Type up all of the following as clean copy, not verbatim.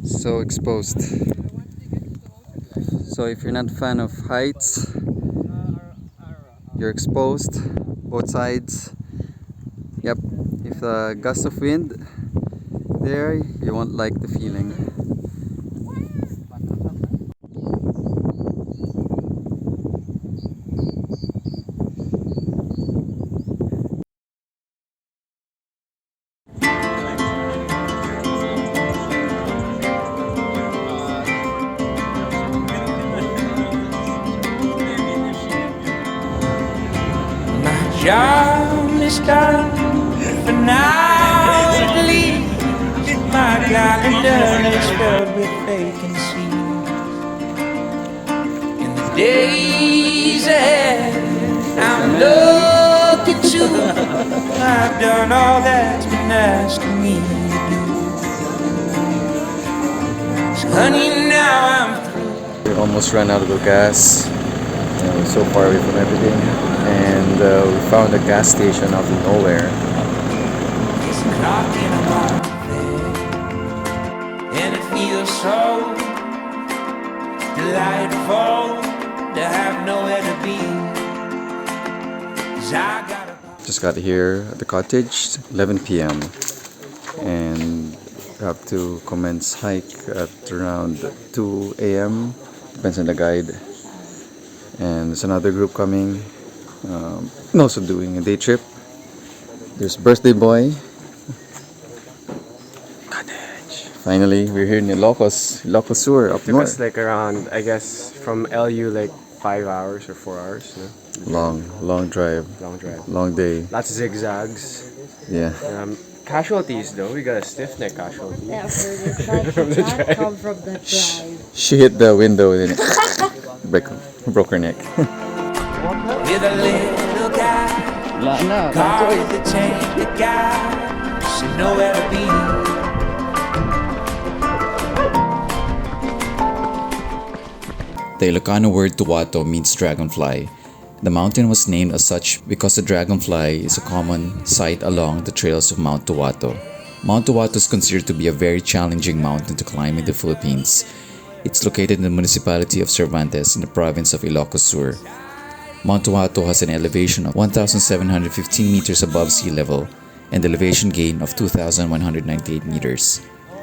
So exposed. So if you're not a fan of heights, you're exposed both sides. Yep, if a gust of wind there, you won't like the feeling. Job is done for now, at least. My calendar is filled with vacancy. In the days ahead, I'm looking to. I've done all that's been asked of me to do. So honey, now I'm We almost ran out of the gas. We're so far away from everything, and we found a gas station out of nowhere. just talking about it, and it feels so delightful to have nowhere to be. 'Cause I gotta Just got here at the cottage, 11 p.m. and we have to commence hike at around 2 a.m. Depends on the guide. And there's another group coming, also doing a day trip. There's birthday boy. Cottage. Finally, we're here in Ilocos Sur, up Took north. us like around, I guess, from LU like 5 hours or 4 hours. No? Long drive, Long drive. long day. Lots of zigzags. Yeah. Casualties though, we got a stiff neck casualty. Yeah, for the drive come from the drive. She hit the window and then broke her neck. with a little guy, car with the chain, the guy, so nowhere to be. The Ilocano word Tuwato means dragonfly. The mountain was named as such because the dragonfly is a common sight along the trails of Mount Tuwato. Mount Tuwato is considered to be a very challenging mountain to climb in the Philippines. It's located in the municipality of Cervantes in the province of Ilocos Sur. Mount Tuwato has an elevation of 1,715 meters above sea level and elevation gain of 2,198 meters.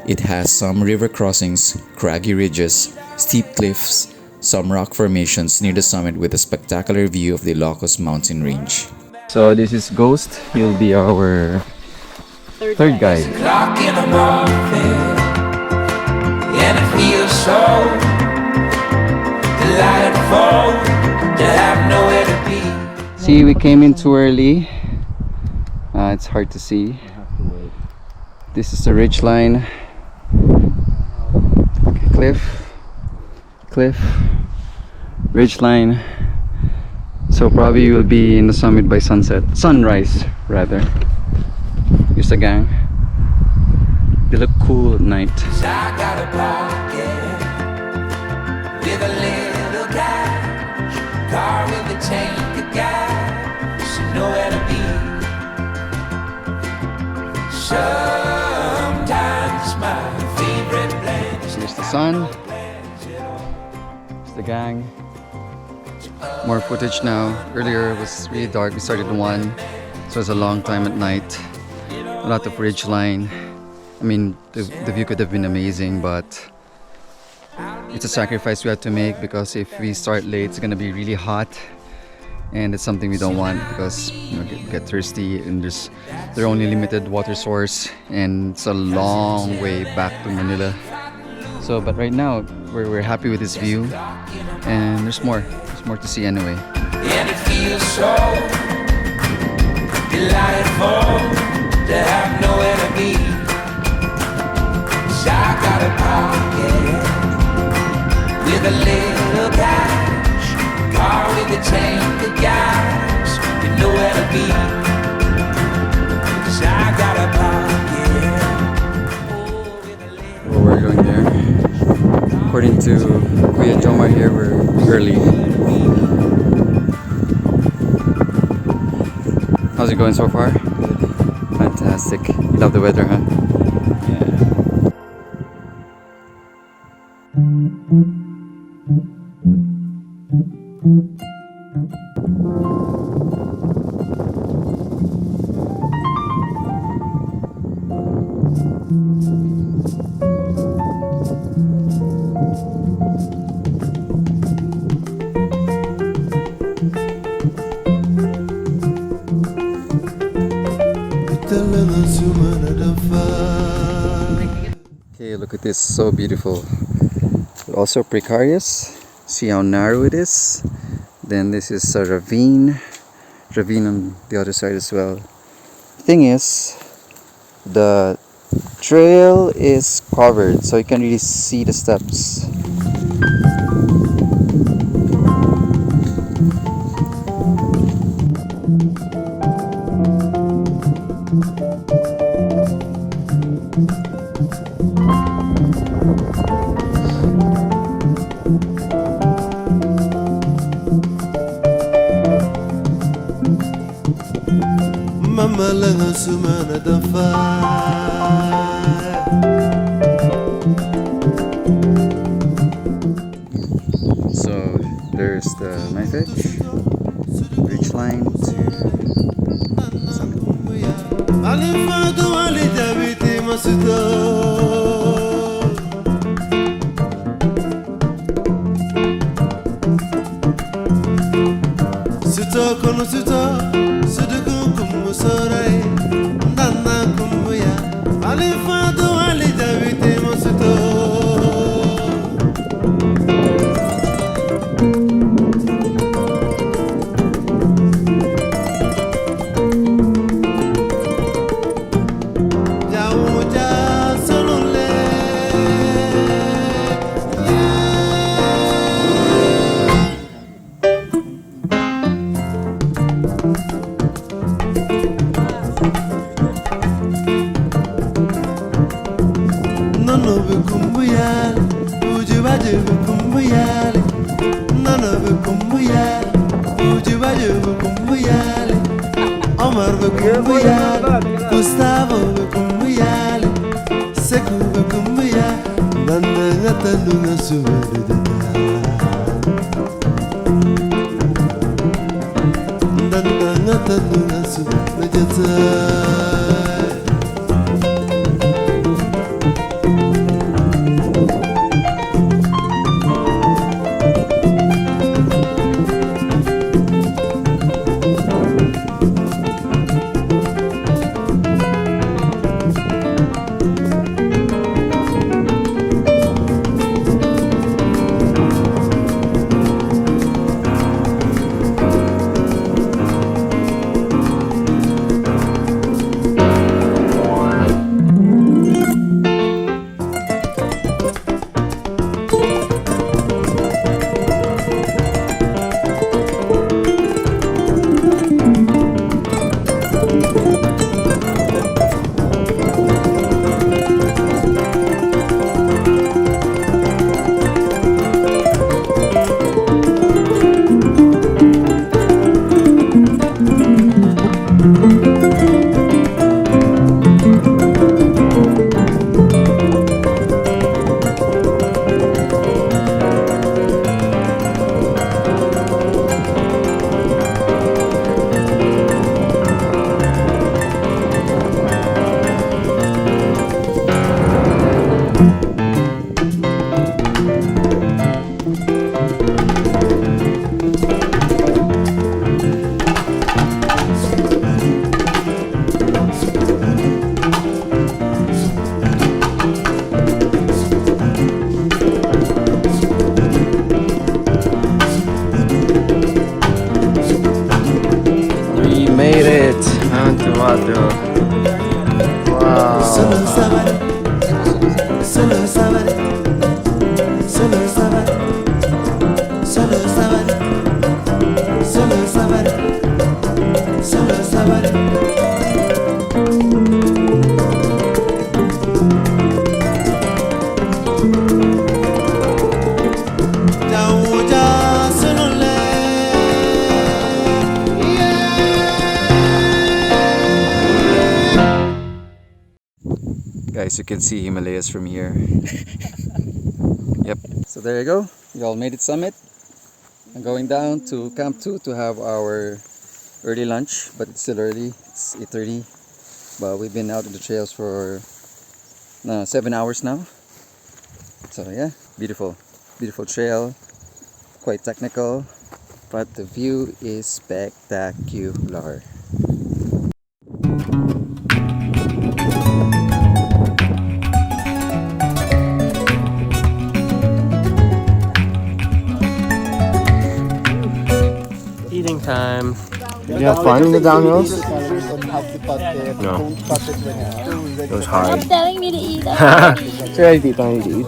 It has some river crossings, craggy ridges, steep cliffs, some rock formations near the summit with a spectacular view of the Ilocos mountain range. So this is Ghost. He'll be our third guide. Clock in the morning, and it feels so delightful to have nowhere to be. See, we came in too early. It's hard to see. This is the ridge line. Cliff, ridge line. So probably you'll be in the summit by sunrise rather. Here's the gang. They look cool at night. I got a pocket with a little cash, car with a tank of gas, so nowhere to be. Sometimes my favorite place. Here's the sun. Here's the gang. More footage now. Earlier it was really dark. We started at 1, so it's a long time at night. A lot of ridge line. I mean, the view could have been amazing, but it's a sacrifice we have to make because if we start late, it's gonna be really hot, and it's something we don't want because get thirsty, and there are only limited water source, and it's a long way back to Manila. So, but right now we're happy with this view, and there's more to see anyway. And it feels so delightful to have nowhere to be. So I got a pocket with a little cash, car with a tank of gas, and nowhere to be. So I got a pocket. Where we're going there. According to Kuya Jomar here, we're early. How's it going so far? Fantastic. You love the weather, huh? Yeah. Okay, look at this, so beautiful. But also precarious. See how narrow it is. Then this is a ravine on the other side as well. Thing is, the trail is covered, so you can really see the steps. Mama langa sumana dafa. So there's the knife edge, ridge line to summit. Alifado ali David masudo. Suto kono suto, sudugu kumu sorai, nana kumu ya. Alifado ali David masudo. Gustavo Kumuyale, Seku Kumuya, Nanda Natalunga Suvedita. Nanda Natalunga Suvedita. Tuwato. Wow. Solo sabare, solo sabare, solo sabare, solo sabare, solo sabare, solo sabare. Guys, you can see Himalayas from here. Yep. So there you go. We all made it summit. I'm going down to Camp 2 to have our early lunch, but it's still early. It's 8:30. But we've been out on the trails for 7 hours now. So yeah, beautiful trail, quite technical, but the view is spectacular. Eating time. Did you have fun in the downhills? No. It was hard. Stop telling me to eat already. It's already deep, I need to eat.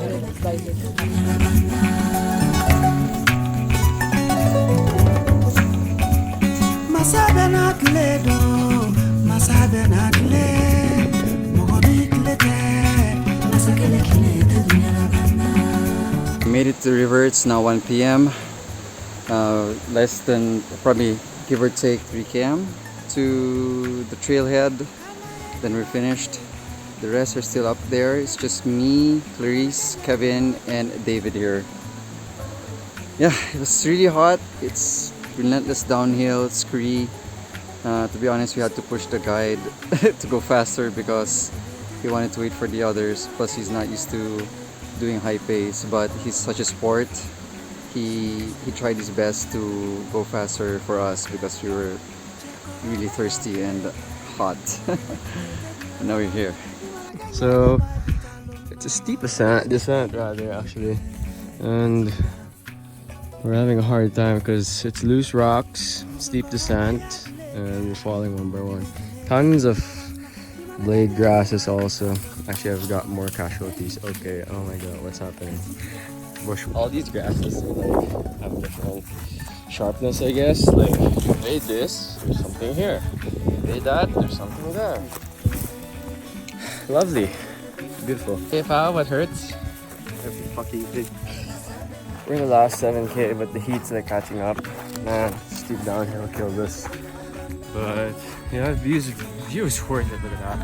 Made it to the river. It's now 1 p.m. Less than, probably give or take 3 km to the trailhead. Then we're finished. The rest are still up there. It's just me, Clarisse, Kevin, and David here. Yeah, it was really hot. It's relentless downhill, scree. To be honest, we had to push the guide to go faster because he wanted to wait for the others. Plus, he's not used to doing high pace, but he's such a sport. He tried his best to go faster for us because we were really thirsty and hot. And now we're here. So it's a steep descent rather actually, and we're having a hard time because it's loose rocks, steep descent, and we're falling one by one. Tons of blade grasses also. Actually, I've got more casualties. Okay, oh my god, what's happening? Bush. All these grasses like have different sharpness, I guess. Like, hey, this, there's something here. Hey, that, there's something there. Lovely. Beautiful. Hey, pal, what hurts? Every fucking thing. We're in the last 7K, but the heat's like catching up. Man, steep downhill killed us. But yeah, view is worth it. Look at that.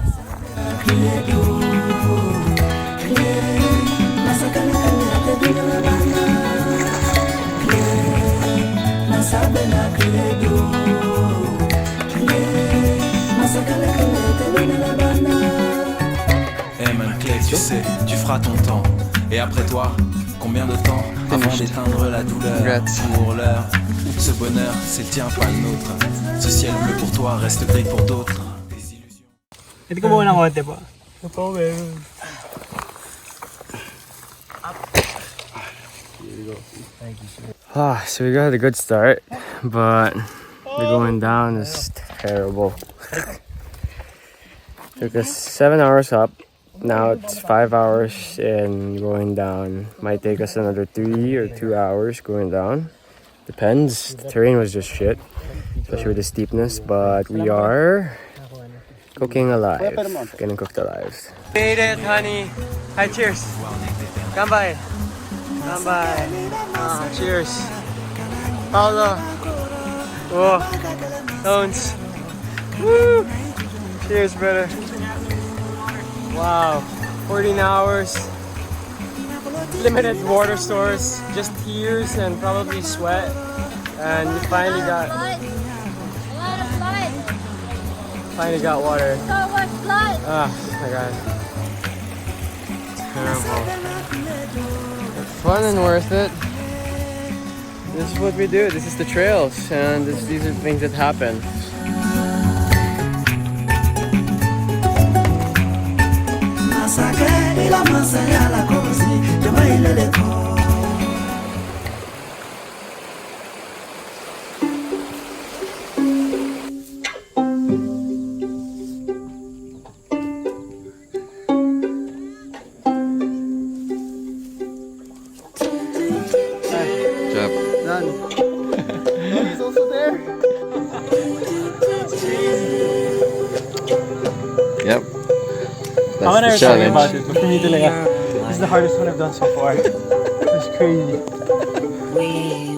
Tu sais, tu feras ton temps. Et après toi, combien de temps avant d'éteindre la douleur? Pour l'heure, ce bonheur, c'est le tien, pas le nôtre. Ce ciel bleu pour toi reste gris pour d'autres. Des illusions. Ito ko muna konti pa. So we got a good start, but the going down is terrible. Took us 7 hours up. Now it's 5 hours and going down. Might take us another 3 or 2 hours going down. Depends. The terrain was just shit, especially with the steepness, but we are cooking alive. Getting cooked alive. Made it, honey. Hi, cheers. Ganbye. Ganbye. Cheers. Paolo. Oh, Tones. Woo. Cheers, brother. Wow, 14 hours, limited water source, just tears and probably sweat, and we finally got water. So much blood. Ah, my god, terrible. But fun and worth it. This is what we do. This is the trails, and these are things that happen. He's also there. Yep. I want to That's tell the you about challenge. it, but for me to this is the hardest one I've done so far. It's crazy. We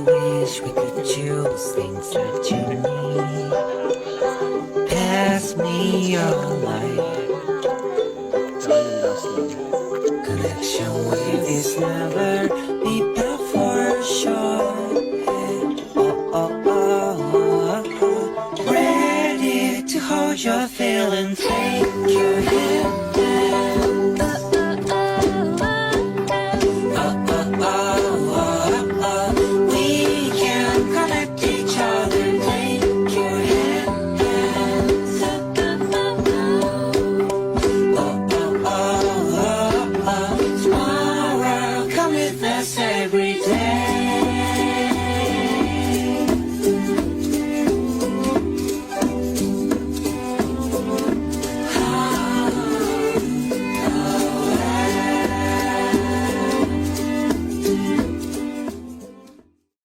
wish we could choose things that you need. Pass me your light. Connection with this never be before sure. Ready to hold your feelings, take your hand.